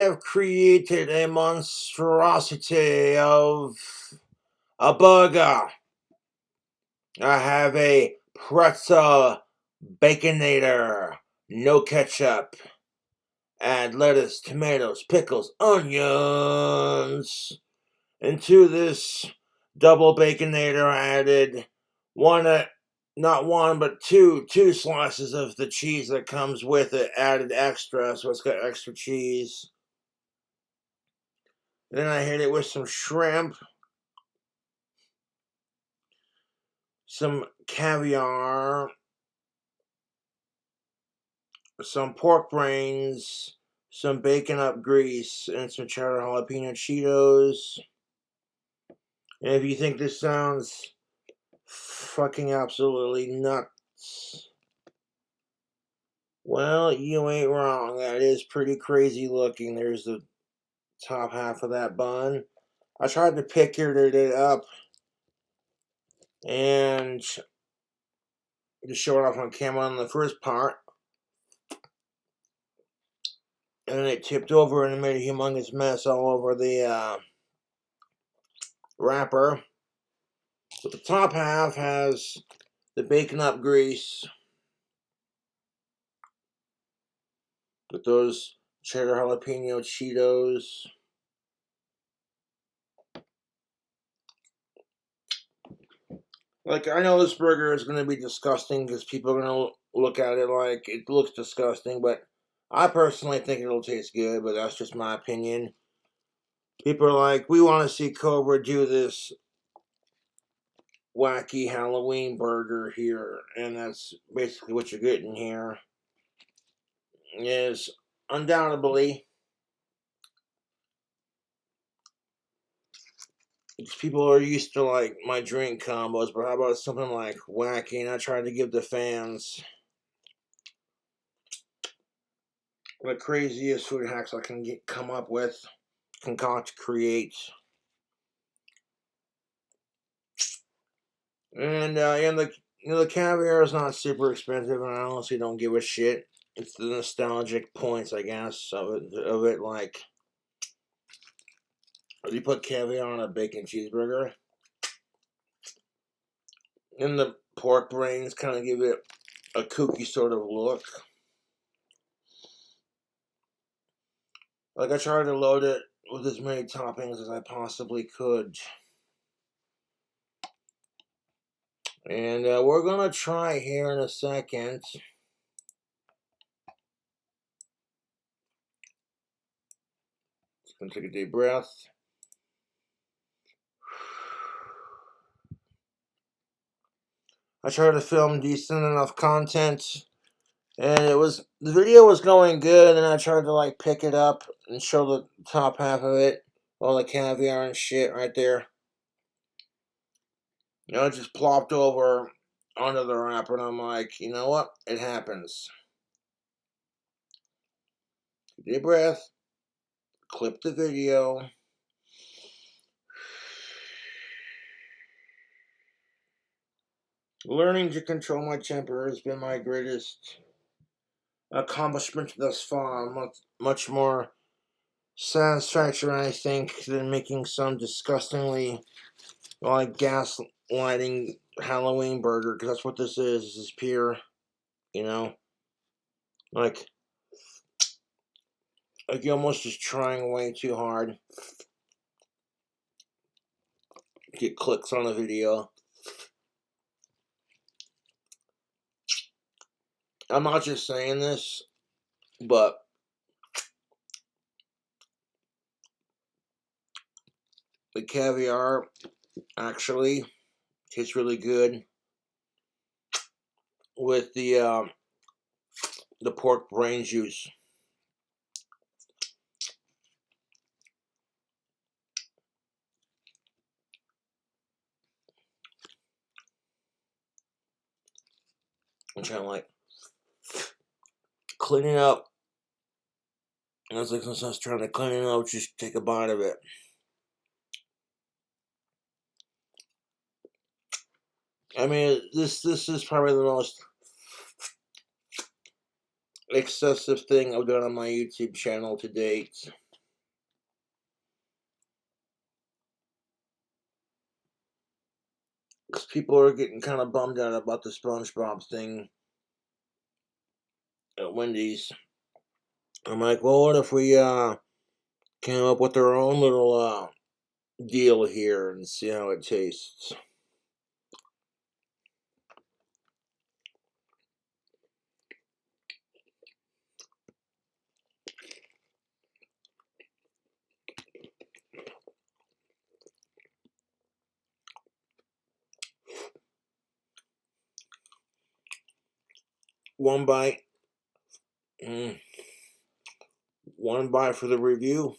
have created a monstrosity of a burger. I have a pretzel baconator, no ketchup, add lettuce, tomatoes, pickles, onions. Into this double baconator, I added not one, but two slices of the cheese that comes with it, added extra, so it's got extra cheese. Then I hit it with some shrimp, some caviar, some pork brains, some bacon up grease, and some cheddar jalapeno Cheetos. And if you think this sounds fucking absolutely nuts, well, you ain't wrong. That is pretty crazy looking. There's the top half of that bun. I tried to picture it up and just show it off on camera on the first part. And then it tipped over and it made a humongous mess all over the wrapper. But the top half has the bacon up grease with those cheddar jalapeno Cheetos. Like, I know this burger is going to be disgusting because people are going to look at it like it looks disgusting, but I personally think it'll taste good, but that's just my opinion. People are like, we want to see Cobra do this wacky Halloween burger here, and that's basically what you're getting here. Is undoubtedly, people are used to like my drink combos, but how about something like wacky? And I tried to give the fans the craziest food hacks I can come up with, concoct, create. And the caviar is not super expensive, and I honestly don't give a shit. It's the nostalgic points, I guess, of it. Like, if you put caviar on a bacon cheeseburger, and the pork brains kind of give it a kooky sort of look. Like, I tried to load it with as many toppings as I possibly could. And we're going to try here in a second. Just going to take a deep breath. I tried to film decent enough content, and the video was going good, and I tried to like pick it up and show the top half of it, all the caviar and shit right there. It just plopped over onto the wrapper, and I'm like, you know what? It happens. Deep breath. Clip the video. Learning to control my temper has been my greatest accomplishment thus far. Much more satisfaction, I think, than making some disgustingly like gaslighting Halloween burger, because that's what this is. This is pure, you know, like you're almost just trying way too hard to get clicks on a video. I'm not just saying this, but the caviar actually tastes really good with the pork brain juice. I'm trying to like clean it up. And it's like since I was trying to clean it up, just take a bite of it. I mean, this is probably the most excessive thing I've done on my YouTube channel to date. Because people are getting kind of bummed out about the SpongeBob thing at Wendy's. I'm like, well, what if we came up with our own little deal here and see how it tastes? One bite. One bite for the review.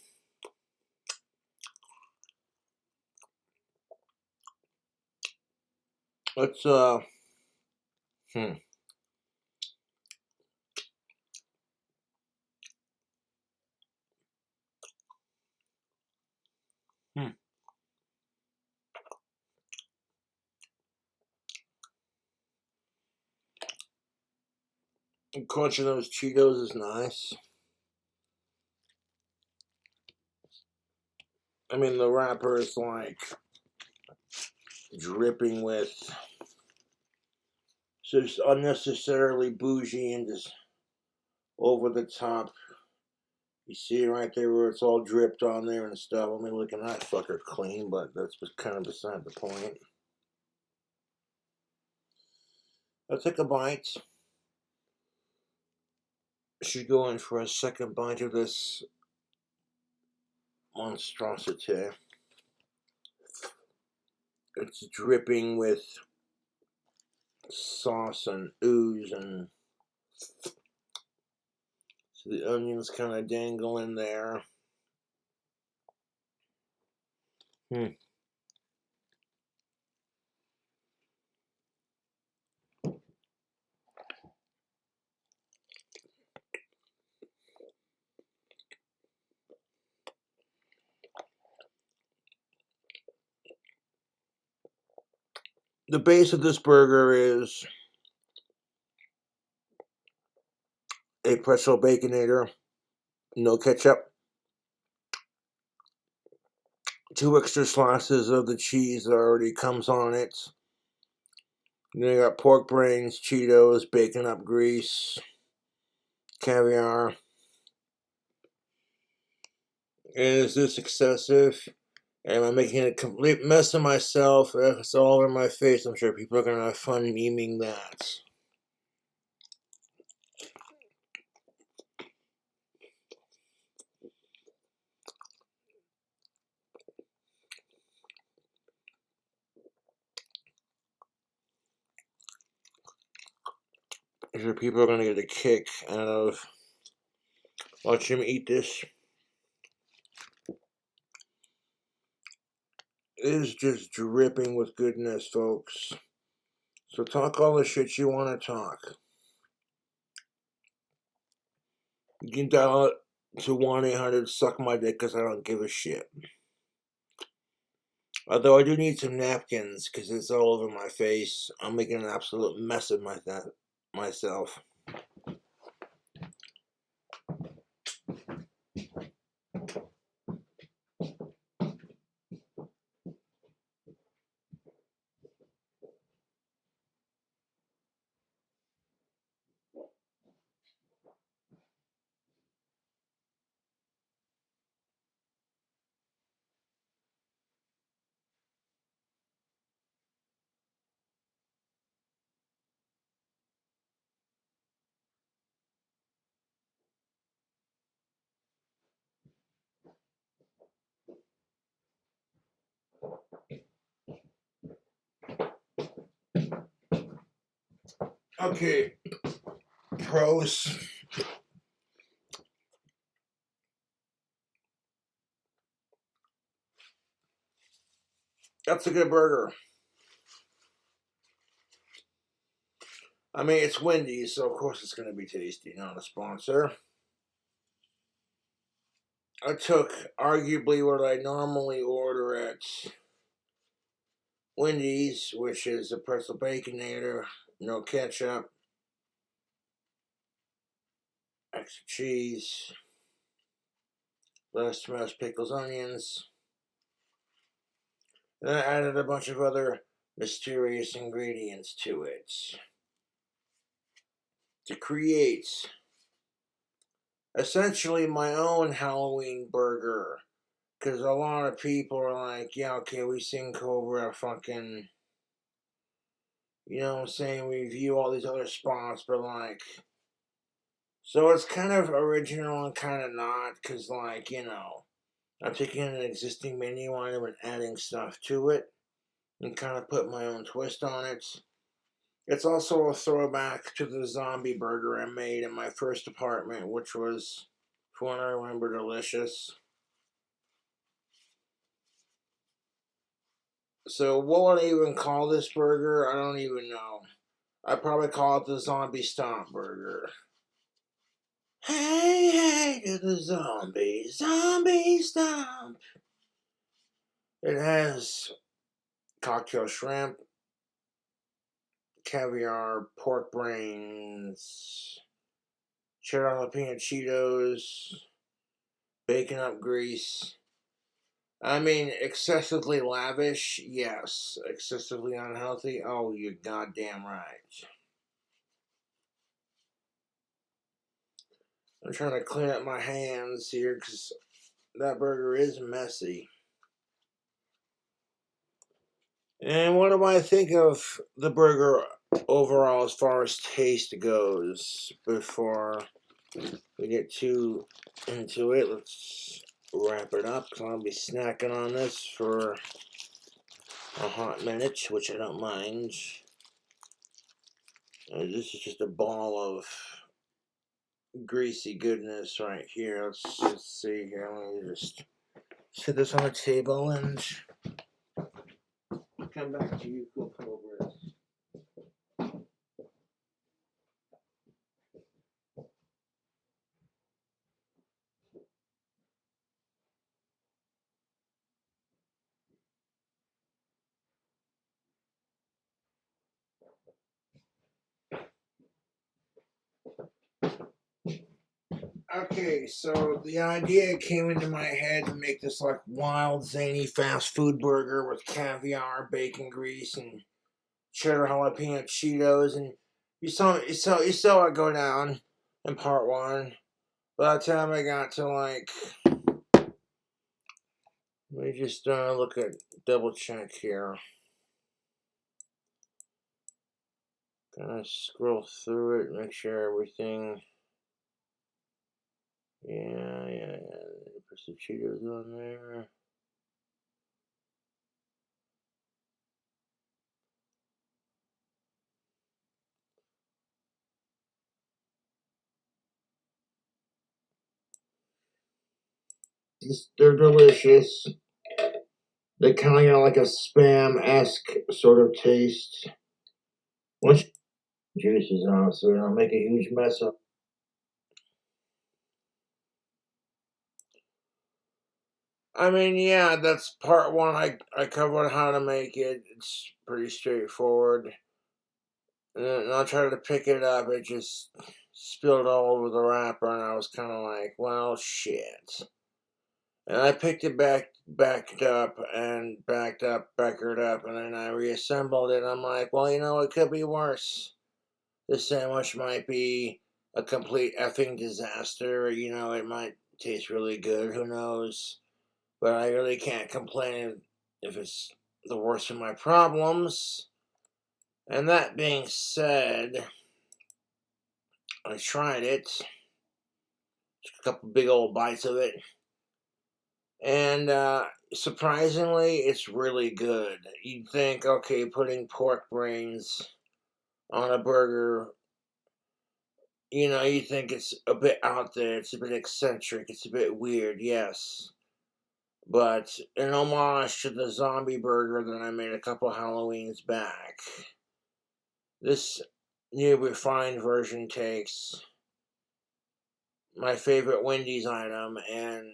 Let's hmm. Hmm. The crunch of those Cheetos is nice. I mean, the wrapper is like dripping with just unnecessarily bougie and just over the top. You see right there where it's all dripped on there and stuff. I mean, looking that fucker clean, but that's kind of beside the point. I'll take a bite. Should go in for a second bite of this monstrosity. It's dripping with sauce and ooze, and so the onions kind of dangle in there. The base of this burger is a pretzel baconator, no ketchup, 2 extra slices of the cheese that already comes on it. Then you got pork brains, Cheetos, bacon up grease, caviar. Is this excessive? Am I making a complete mess of myself? If it's all over my face, I'm sure people are going to have fun memeing that. I'm sure people are going to get a kick out of watching me eat this. It is just dripping with goodness, folks. So talk all the shit you want to talk. You can dial it to 1-800 suck my dick because I don't give a shit. Although I do need some napkins because it's all over my face. I'm making an absolute mess of myself. Okay, pros. That's a good burger. I mean, it's Wendy's, so of course it's going to be tasty, not a sponsor. I took arguably what I normally order at Wendy's, which is a pretzel baconator, no ketchup, extra cheese, less mashed pickles, onions. Then I added a bunch of other mysterious ingredients to it to create essentially my own Halloween burger. Because a lot of people are like, yeah, okay, we seen Cobra fucking, you know what I'm saying, review all these other spots, but like, so it's kind of original and kind of not, because like, you know, I'm taking an existing menu item and adding stuff to it and kind of put my own twist on it. It's also a throwback to the zombie burger I made in my first apartment, which was, from what I remember, delicious. So what would I even call this burger? I don't even know. I'd probably call it the Zombie Stomp Burger. Hey, hey to the zombie, zombie stomp. It has cocktail shrimp, caviar, pork brains, cheddar jalapeno Cheetos, bacon up grease. I mean, excessively lavish, yes. Excessively unhealthy, oh, you're goddamn right. I'm trying to clean up my hands here because that burger is messy. And what do I think of the burger overall as far as taste goes? Before we get too into it, let's wrap it up because I'll be snacking on this for a hot minute, which I don't mind. This is just a ball of greasy goodness right here. Let's just see here. Let me just set this on the table and come back to you, cool Cobras. Okay, so the idea came into my head to make this like wild, zany fast food burger with caviar, bacon grease, and cheddar jalapeno Cheetos, and you saw it go down in part one. By the time I got to like, let me just look at double check here. Kind of scroll through it, make sure everything. Yeah. Put some Cheetos on there. They're delicious. They kind of got like a spam-esque sort of taste. Once juices on it, so they don't make a huge mess of. I mean, yeah, that's part one. I covered how to make it. It's pretty straightforward. And then I tried to pick it up. It just spilled all over the wrapper, and I was kind of like, well, shit. And I picked it backed up, beckered up, and then I reassembled it. And I'm like, well, you know, it could be worse. This sandwich might be a complete effing disaster. You know, it might taste really good. Who knows? But I really can't complain if it's the worst of my problems. And that being said, I tried it. Just a couple big old bites of it. And surprisingly, it's really good. You'd think, okay, putting pork brains on a burger, you know, you think it's a bit out there, it's a bit eccentric, it's a bit weird, yes. But an homage to the zombie burger that I made a couple Halloweens back, this new refined version takes my favorite Wendy's item and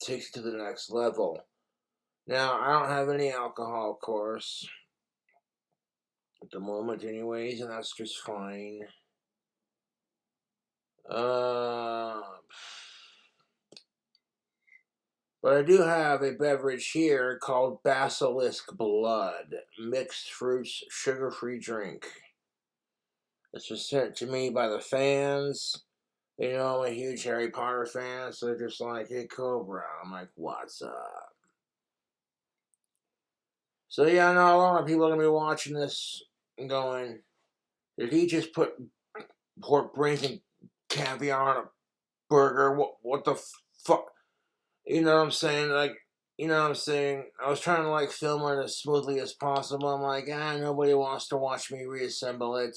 takes it to the next level. Now, I don't have any alcohol, of course, at the moment, anyways, and that's just fine. Uh, But I do have a beverage here called Basilisk Blood, mixed fruits, sugar-free drink. This was sent to me by the fans. You know, I'm a huge Harry Potter fan, so they're just like, hey, Cobra. I'm like, what's up? So, yeah, I know a lot of people are going to be watching this and going, did he just put pork brains and caviar on a burger? What the fuck? You know what I'm saying? Like, you know what I'm saying? I was trying to, like, film it as smoothly as possible. I'm like, nobody wants to watch me reassemble it.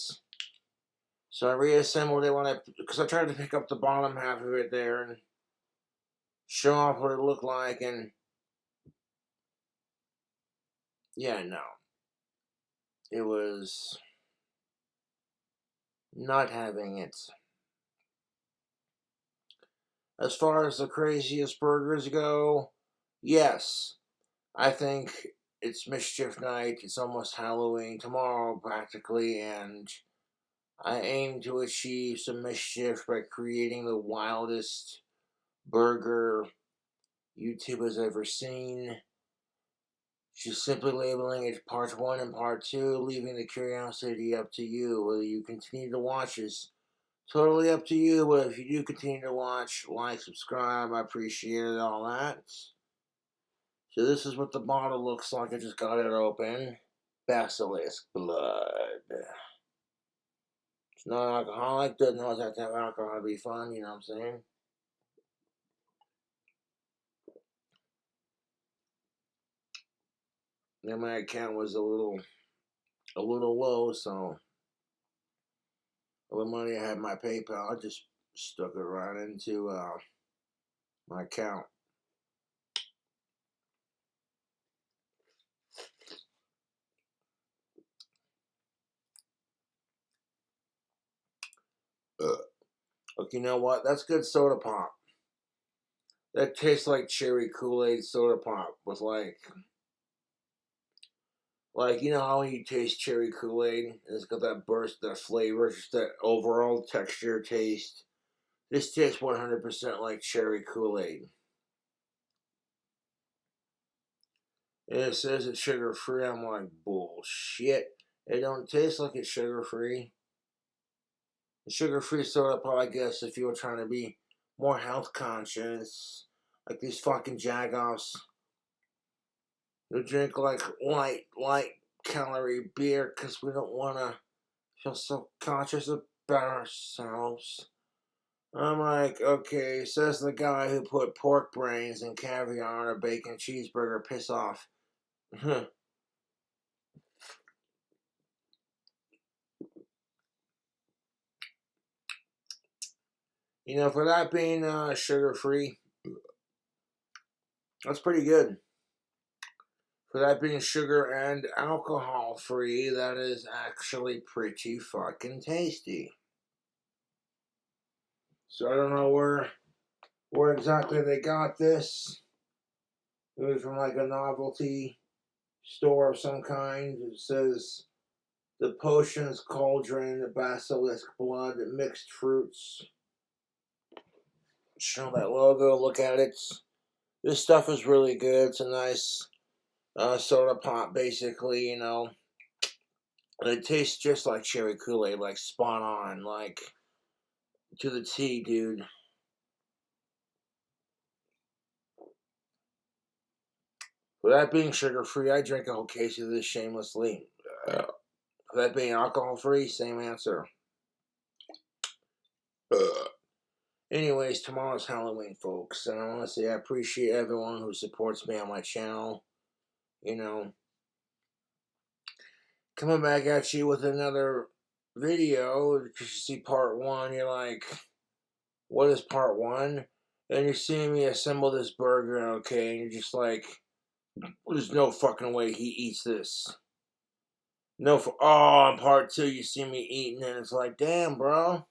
So I reassembled it because I tried to pick up the bottom half of it there and show off what it looked like, and yeah, no. It was not having it. As far as the craziest burgers go, yes. I think it's Mischief Night. It's almost Halloween tomorrow, practically, and I aim to achieve some mischief by creating the wildest burger YouTube has ever seen. Just simply labeling it part 1 and part 2, leaving the curiosity up to you. Whether you continue to watch is totally up to you, but if you do continue to watch, like, subscribe, I appreciate it, all that. So this is what the bottle looks like. I just got it open. Basilisk Blood. It's not alcoholic, doesn't always have to have alcohol to be fun, you know what I'm saying? And my account was a little low, so the money I had in my PayPal, I just stuck it right into my account. Look, you know what? That's good soda pop. That tastes like cherry Kool-Aid soda pop with like you know how you taste cherry Kool-Aid and it's got that burst, that flavor, just that overall texture taste. This tastes 100% like cherry Kool-Aid. And it says it's sugar-free. I'm like, bullshit. It don't taste like it's sugar-free. Sugar-free soda pop, I guess, if you were trying to be more health conscious, like these fucking jagoffs who drink like light calorie beer because we don't want to feel so conscious about ourselves. I'm like, okay, says the guy who put pork brains and caviar on a bacon cheeseburger. Piss off. You know, for that being sugar-free, that's pretty good. For that being sugar and alcohol-free, that is actually pretty fucking tasty. So I don't know where exactly they got this. Maybe from like a novelty store of some kind. It says the potions, cauldron, the basilisk blood, mixed fruits. Show that logo, look at it. This stuff is really good. It's a nice soda pop, basically, you know. It tastes just like cherry Kool-Aid, like spot on, like to the T, dude. For that being sugar-free, I drink a whole case of this shamelessly. For that being alcohol-free, same answer. Anyways, tomorrow's Halloween, folks, and I want to say I appreciate everyone who supports me on my channel. You know, coming back at you with another video, because you see part 1, you're like, what is part 1? And you're seeing me assemble this burger, okay, and you're just like, there's no fucking way he eats this. No, in part 2, you see me eating, and it's like, damn, bro.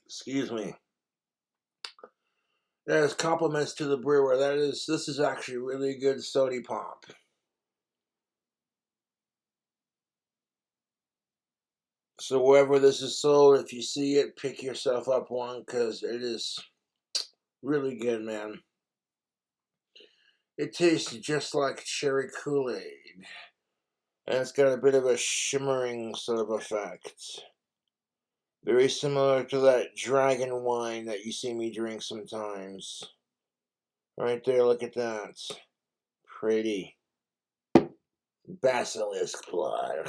Excuse me. That is compliments to the brewer. This is actually really good soda pop. So wherever this is sold, if you see it, pick yourself up one, because it is really good, man. It tastes just like cherry Kool-Aid. And it's got a bit of a shimmering sort of effect. Very similar to that dragon wine that you see me drink sometimes. Right there, look at that. Pretty. Basilisk blood.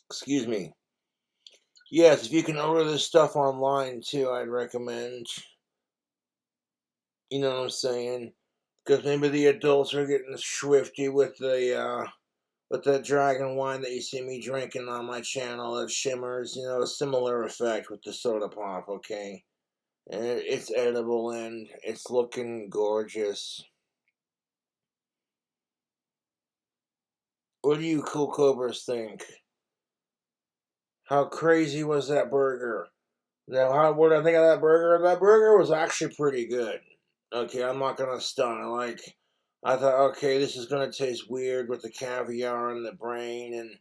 Excuse me. Yes, if you can order this stuff online too, I'd recommend. You know what I'm saying? Because maybe the adults are getting swifty with the dragon wine that you see me drinking on my channel that shimmers. You know, a similar effect with the soda pop. Okay, and it's edible and it's looking gorgeous. What do you cool cobras think? How crazy was that burger? Now, what did I think of that burger? That burger was actually pretty good. Okay, I'm not gonna stunt. I thought, okay, this is gonna taste weird with the caviar and the brain, and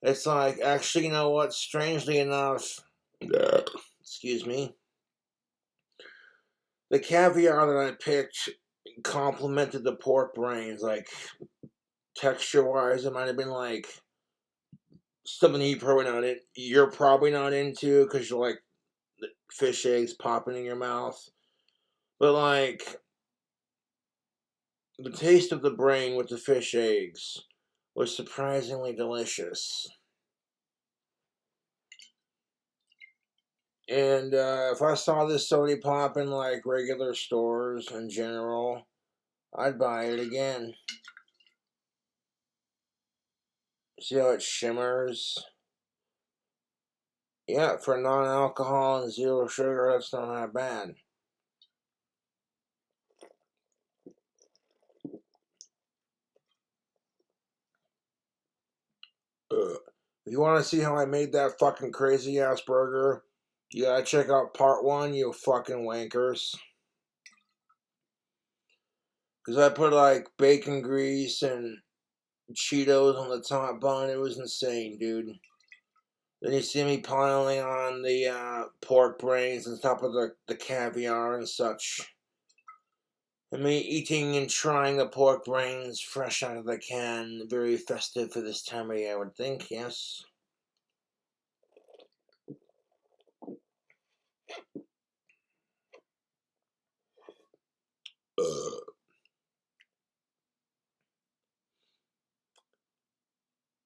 it's like, actually, you know what? Strangely enough, excuse me, the caviar that I picked complemented the pork brains. Like, texture-wise, it might have been like something you're probably not into because you're like fish eggs popping in your mouth. But like the taste of the brain with the fish eggs was surprisingly delicious. And if I saw this soda pop in like regular stores in general, I'd buy it again. See how it shimmers? Yeah, for non-alcohol and zero sugar, that's not that bad. Ugh. If you want to see how I made that fucking crazy ass burger, you gotta check out part one, you fucking wankers. Because I put like bacon grease and Cheetos on the top bun. It was insane, dude. Then you see me piling on the pork brains on top of the caviar and such. And me eating and trying the pork brains fresh out of the can. Very festive for this time of year, I would think, yes.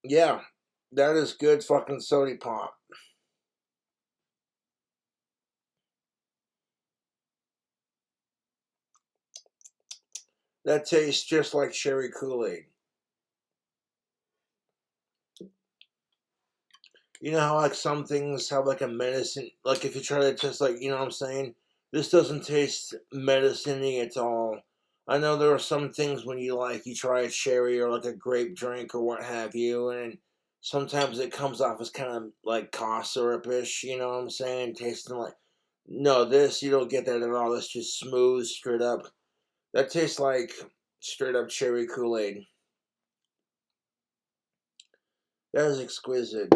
Yeah, that is good fucking soda pop. That tastes just like cherry Kool-Aid. You know how like some things have like a medicine, like if you try to taste like, you know what I'm saying? This doesn't taste medicine-y at all. I know there are some things when you try a cherry or like a grape drink or what have you, and sometimes it comes off as kind of like cough syrup-ish, you know what I'm saying? Tasting like, no, this, you don't get that at all. That's just smooth, straight up. That tastes like straight up cherry Kool-Aid. That is exquisite.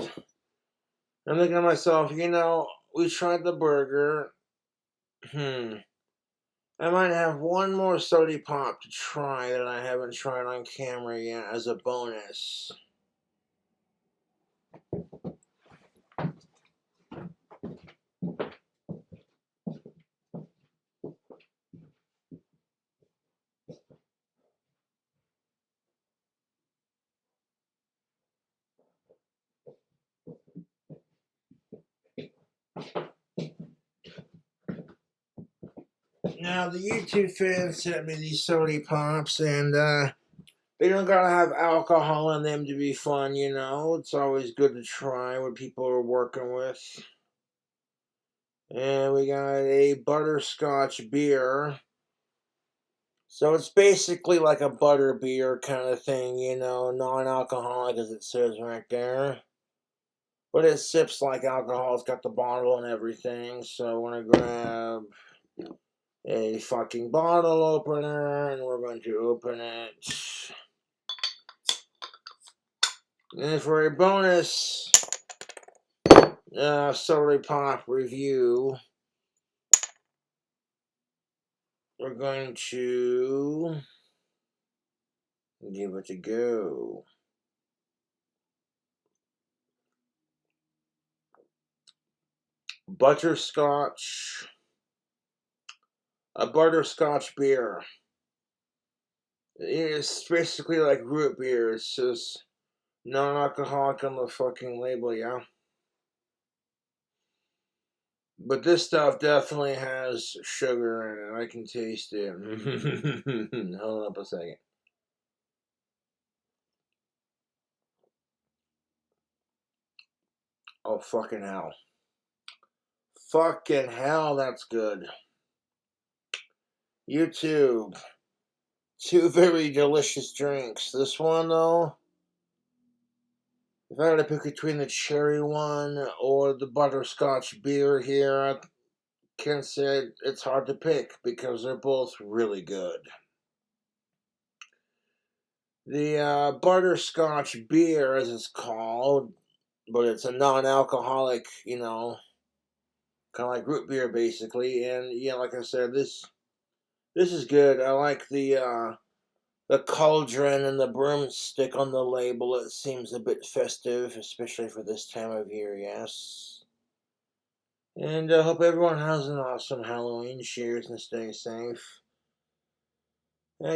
I'm thinking to myself, you know, we tried the burger. I might have one more soda pop to try that I haven't tried on camera yet as a bonus. Now, the YouTube fans sent me these soda pops, and they don't gotta have alcohol in them to be fun, you know. It's always good to try what people are working with. And we got a butterscotch beer. So it's basically like a butter beer kind of thing, you know, non-alcoholic as it says right there. But it sips like alcohol. It's got the bottle and everything. So we're going to grab a fucking bottle opener and we're going to open it. And for a bonus Soda Pop review, we're going to give it a go. Butterscotch. A butterscotch beer. It's basically like root beer. It's just non-alcoholic on the fucking label, yeah? But this stuff definitely has sugar in it. I can taste it. Hold up a second. Oh, fucking hell. Fucking hell, that's good. YouTube. Two very delicious drinks. This one, though, if I had to pick between the cherry one or the butterscotch beer here, I can say it's hard to pick because they're both really good. The butterscotch beer, as it's called, but it's a non-alcoholic, kind of like root beer, basically. And yeah, like I said, this is good. I like the cauldron and the broomstick on the label. It seems a bit festive, especially for this time of year. Yes. And I hope everyone has an awesome Halloween. Cheers and stay safe.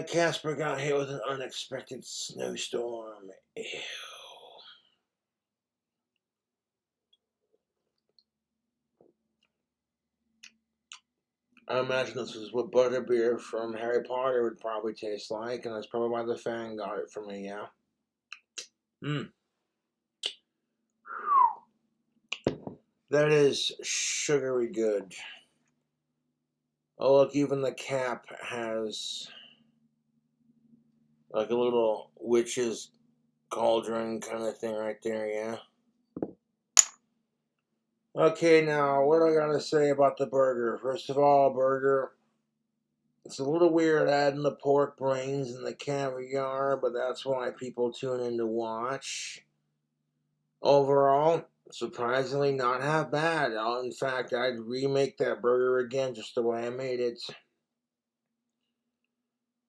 Casper got hit with an unexpected snowstorm. Ew. I imagine this is what butterbeer from Harry Potter would probably taste like, and that's probably why the fan got it for me, yeah? That is sugary good. Oh, look, even the cap has like a little witch's cauldron kind of thing right there, yeah? Okay, now, what do I gotta say about the burger? First of all, burger, it's a little weird adding the pork brains and the caviar, but that's why people tune in to watch. Overall, surprisingly not half bad. In fact, I'd remake that burger again just the way I made it.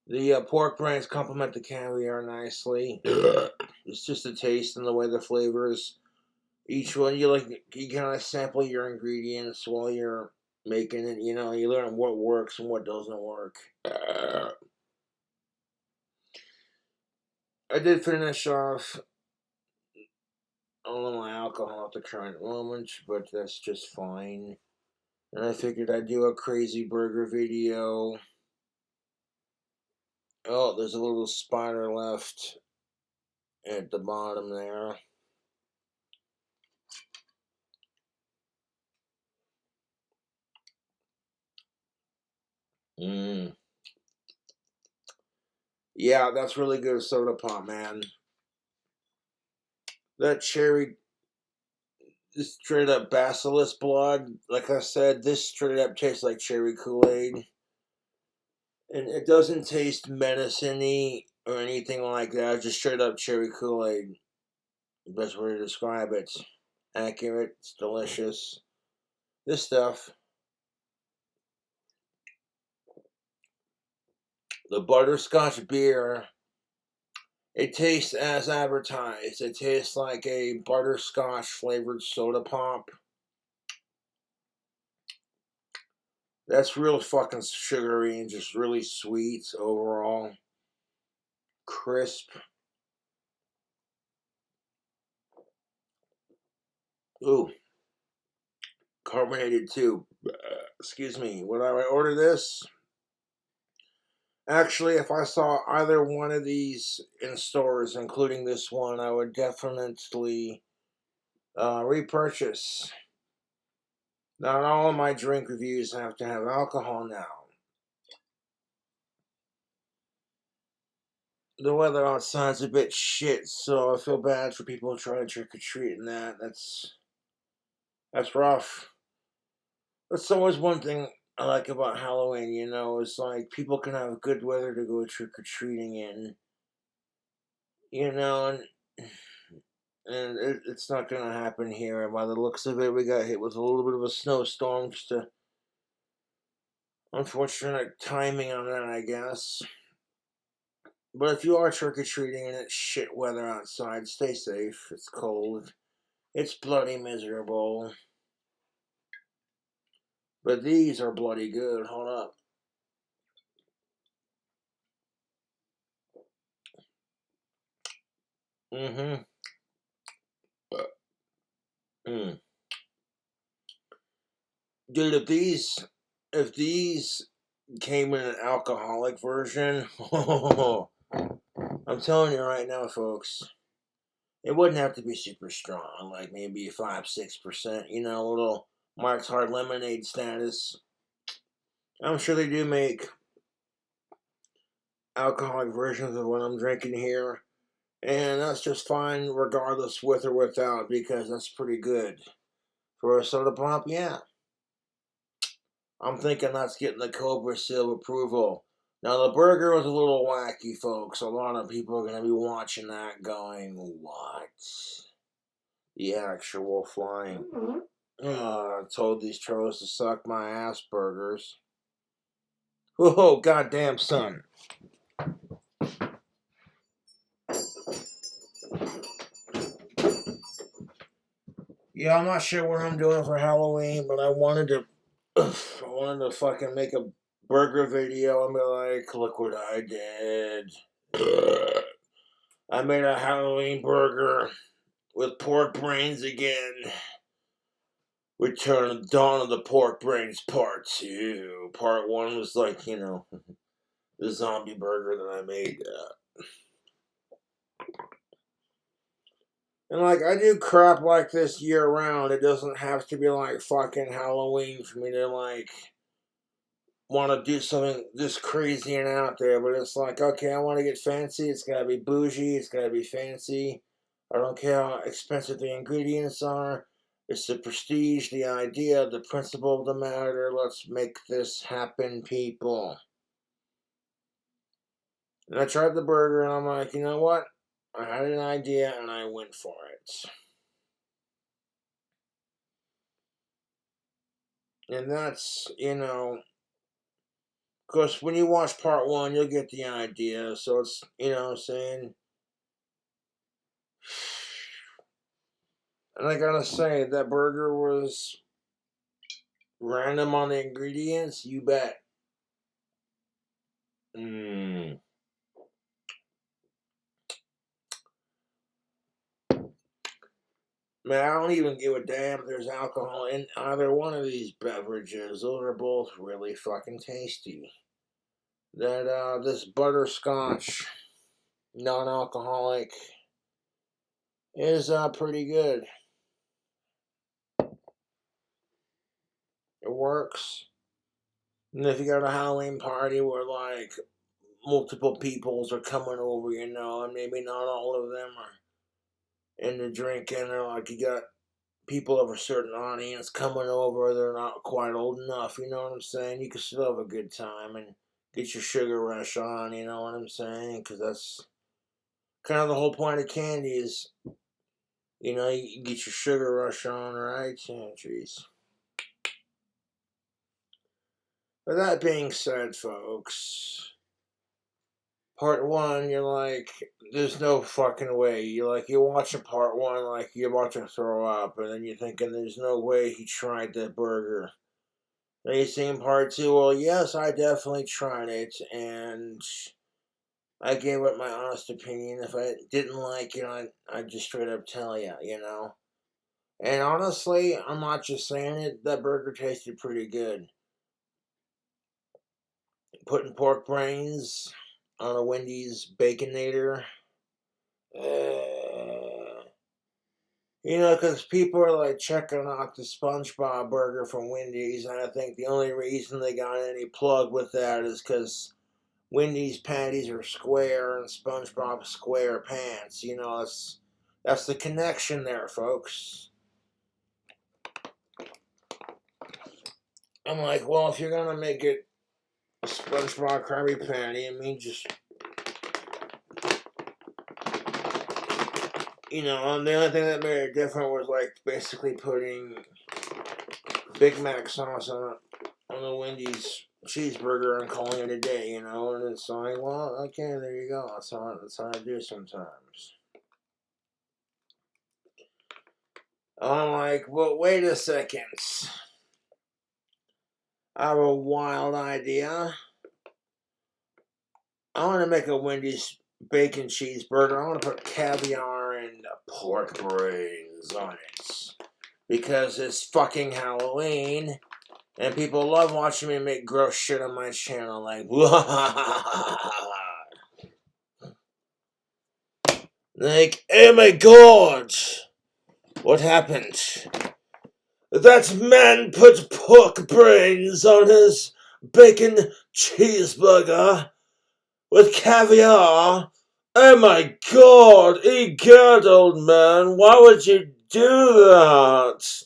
The pork brains complement the caviar nicely. It's just the taste and the way the flavors. Each one, you kind of sample your ingredients while you're making it. You learn what works and what doesn't work. I did finish off all of my alcohol at the current moment, but that's just fine. And I figured I'd do a crazy burger video. Oh, there's a little spider left at the bottom there. Yeah, that's really good soda pop, man. That cherry, this straight up basilisk blood. Like I said, this straight up tastes like cherry Kool-Aid. And it doesn't taste medicine-y or anything like that. Just straight up cherry Kool-Aid. Best way to describe it. Accurate. It's delicious. This stuff. The butterscotch beer. It tastes as advertised. It tastes like a butterscotch flavored soda pop. That's real fucking sugary and just really sweet overall. Crisp. Ooh. Carbonated too. Excuse me. Would I order this? Actually, if I saw either one of these in stores, including this one, I would definitely repurchase. Not all of my drink reviews have to have alcohol now. the weather outside's a bit shit, so I feel bad for people trying to trick or treat and that. That's rough. That's always one thing I like about Halloween. It's like people can have good weather to go trick or treating in. And it's not gonna happen here. And by the looks of it, we got hit with a little bit of a snowstorm. Just a unfortunate timing on that, I guess. But if you are trick or treating and it's shit weather outside, stay safe. It's cold. It's bloody miserable. But these are bloody good. Hold up. Mm-hmm. Mm. Dude, if these came in an alcoholic version, I'm telling you right now, folks, it wouldn't have to be super strong, like maybe 5-6%, a little Mark's Hard Lemonade status. I'm sure they do make alcoholic versions of what I'm drinking here, and that's just fine regardless with or without, because that's pretty good. For a soda pop, yeah. I'm thinking that's getting the Cobra seal of approval. Now, the burger was a little wacky, folks. A lot of people are going to be watching that going, what? The actual flying. I told these trolls to suck my ass burgers. Oh, goddamn, son. Yeah, I'm not sure what I'm doing for Halloween, but I wanted to fucking make a burger video and be like, look what I did. I made a Halloween burger with pork brains again. Return of Dawn of the Pork Brains Part 2. Part 1 was like, the zombie burger that I made. And like, I do crap like this year round. It doesn't have to be like fucking Halloween for me to like want to do something this crazy and out there. But it's like, okay, I want to get fancy. It's gotta be bougie. It's gotta be fancy. I don't care how expensive the ingredients are. It's the prestige, the idea, the principle of the matter. Let's make this happen, people. And I tried the burger and I'm like, you know what? I had an idea and I went for it. And that's, because when you watch part 1, you'll get the idea. So it's, what I'm saying? And I gotta say, that burger was random on the ingredients, you bet. Man, I don't even give a damn if there's alcohol in either one of these beverages. Those are both really fucking tasty. This butterscotch non-alcoholic is pretty good. It works. And if you got a Halloween party where like multiple peoples are coming over, and maybe not all of them are into drinking, or like you got people of a certain audience coming over, they're not quite old enough, you know what I'm saying? You can still have a good time and get your sugar rush on, you know what I'm saying? Because that's kind of the whole point of candy is, you get your sugar rush on, right? Yeah, jeez. But that being said, folks, part 1, you're like, there's no fucking way. You're watching part 1, like, you're watching throw up, and then you're thinking, there's no way he tried that burger. Then you see in part 2, well, yes, I definitely tried it, and I gave it my honest opinion. If I didn't like it, I'd just straight up tell you. And honestly, I'm not just saying it, that burger tasted pretty good. Putting pork brains on a Wendy's Baconator. Because people are like checking out the SpongeBob burger from Wendy's, and I think the only reason they got any plug with that is because Wendy's patties are square and SpongeBob square pants. You know, that's the connection there, folks. I'm like, well, if you're gonna make it a SpongeBob Krabby Patty, I mean, just, you know, the only thing that made it different was like basically putting Big Mac sauce on the Wendy's cheeseburger and calling it a day, you know, and it's like, well, okay, there you go. That's how I do sometimes. I'm like, well, wait a second. I have a wild idea. I want to make a Wendy's bacon cheeseburger. I want to put caviar and pork brains on it. Because it's fucking Halloween. And people love watching me make gross shit on my channel. Like, like, oh my god. What happened? That man put pork brains on his bacon cheeseburger with caviar. Oh my god, egad, old man, why would you do that?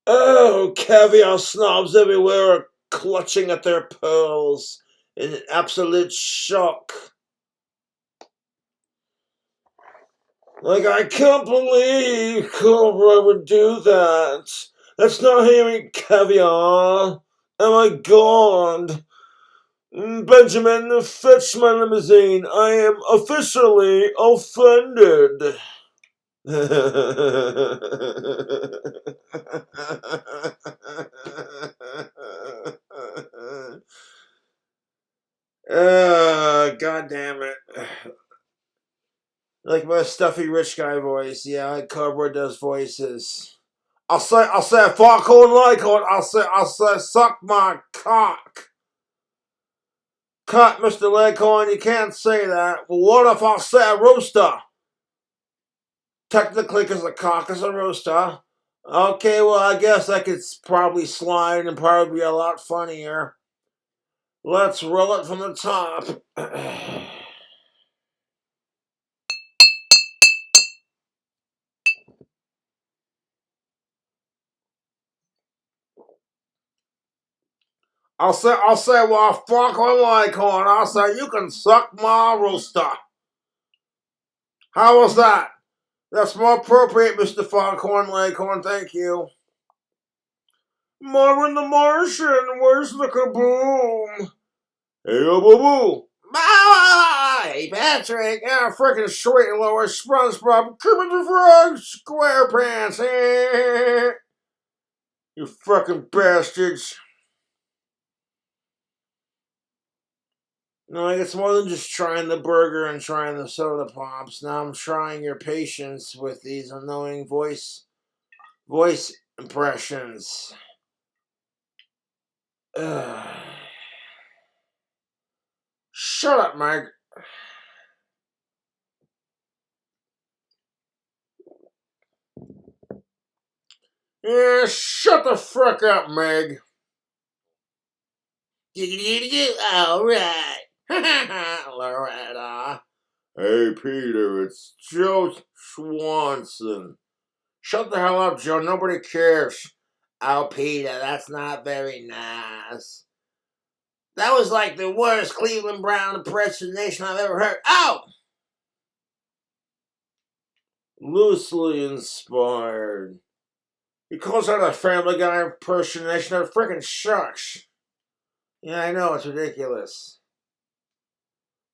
Oh, caviar snobs everywhere are clutching at their pearls in absolute shock. Like, I can't believe Cobra would do that. That's not hearing caviar. Oh my god. Benjamin, fetch my limousine. I am officially offended. God damn it. Like my stuffy rich guy voice. Yeah, Cobra does voices. I'll say Foghorn Leghorn. I'll say suck my cock. Cut, Mr. Leghorn, you can't say that. Well, what if I say a rooster? Technically, because the cock is a rooster. Okay, well, I guess I could probably slide and probably be a lot funnier. Let's roll it from the top. I'll say, well, Foghorn Leghorn. I'll say, you can suck my rooster. How was that? That's more appropriate, Mr. Foghorn Leghorn. Thank you. Marvin the Martian, where's the kaboom? Hey, yo, boo boo. Hey, Patrick. Yeah, freaking sweet lower SpongeBob. Kermit the Frog SquarePants. You fucking bastards. No, it's more than just trying the burger and trying the soda pops. Now I'm trying your patience with these annoying voice impressions. Ugh. Shut up, Meg. Yeah, shut the frick up, Meg. Alright. Loretta. Hey, Peter, it's Joe Swanson. Shut the hell up, Joe. Nobody cares. Oh, Peter, that's not very nice. That was like the worst Cleveland Brown impersonation I've ever heard. Oh! Loosely inspired. He calls that a Family Guy impersonation. That freaking shucks. Yeah, I know, it's ridiculous.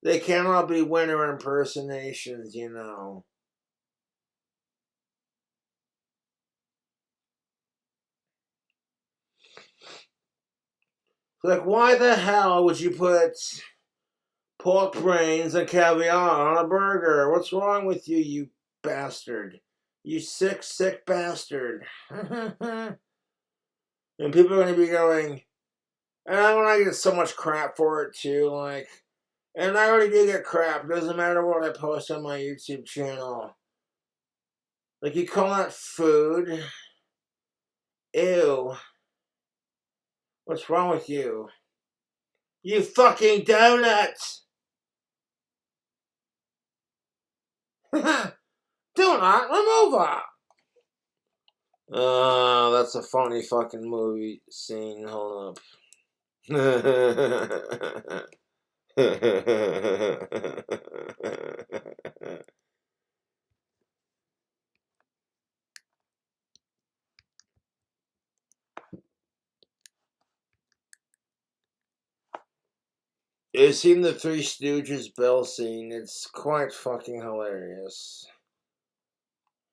They cannot be winner impersonations, you know. Like, why the hell would you put pork brains and caviar on a burger? What's wrong with you, you bastard? You sick, sick bastard. And people are going to be going, and I want to get so much crap for it too, like, and I already do get crap. It doesn't matter what I post on my YouTube channel. Like, you call that food? Ew. What's wrong with you? You fucking donuts! Donut remover! That's a funny fucking movie scene. Hold up. You've seen the Three Stooges bell scene. It's quite fucking hilarious.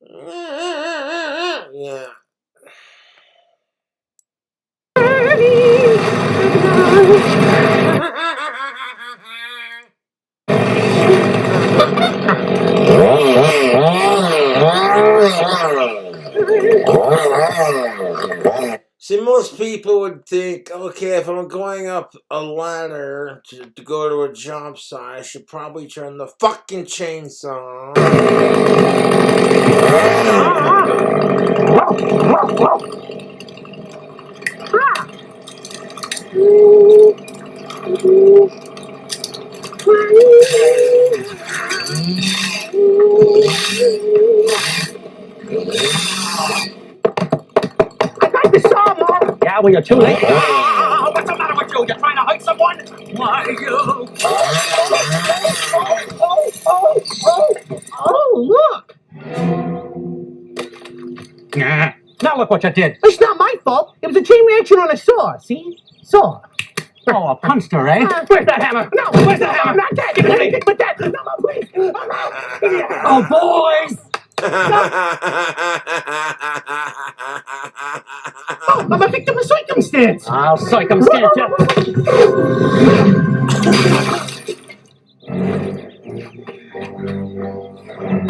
Yeah. See, most people would think, okay, if I'm going up a ladder to go to a job site, I should probably turn the fucking chainsaw. I got the saw, Mom. Yeah, well, you're too late. What's the matter with you? You're trying to hurt someone? Why, you? Oh, look. Nah. Now look what you did. It's not my fault. It was a chain reaction on a saw. See? Saw. Oh, a punster, eh? Where's that hammer? No, where's the hammer? Not that. Give me anything but that. No, please. Oh, boys. Oh, I'm a victim of circumstance. I'll circumstance you.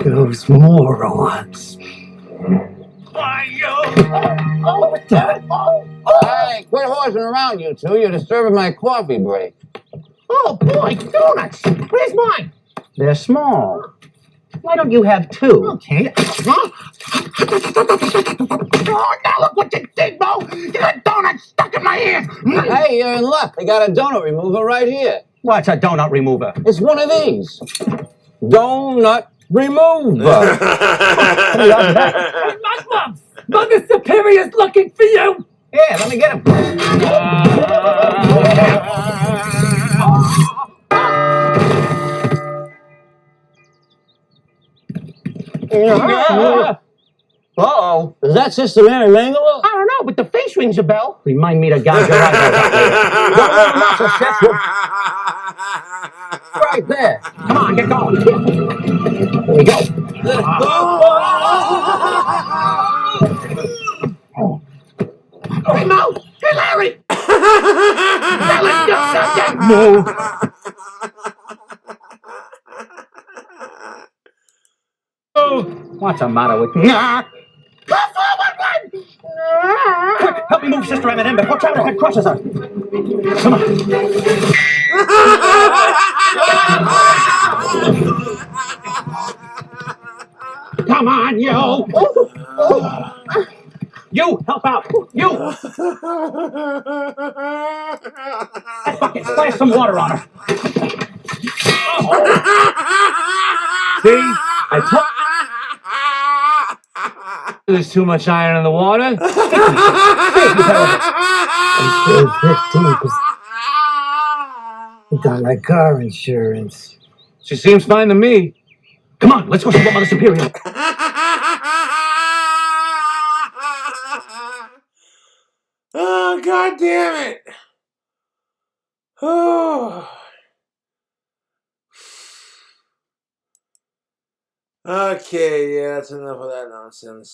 Those morons. Why, you? Oh, what the? Hey, quit horsing around, you two. You're disturbing my coffee break. Oh, boy, donuts. Where's mine? They're small. Why don't you have two? Okay. Huh? Oh, now look what you did, Bo. You got donuts stuck in my ears. Hey, you're in luck. I got a donut remover right here. What's a donut remover? It's one of these. Donut remover. SpongeBob! Mother Superior's looking for you! Yeah, let me get him. Uh-oh. Is that Sister Mary Mangala? I don't know, but the face rings a bell. Remind me to gouge your eyeballs out later. Don't let him out, Chef. Right there. Come on, get going. Here we go. Hey, Mo! Hey, Larry! Now let's do something! Move! Oh, what's the matter with you? Go forward, run! Quick, help me move Sister M&M before Chowderhead crushes her. Come on. Come on, you! You, help out! You! That bucket, splash some water on her. See? There's too much iron in the water. Got my car insurance. She seems fine to me. Come on, let's go see what Mother Superior. Oh, God damn it. Oh. Okay, yeah, that's enough of that nonsense.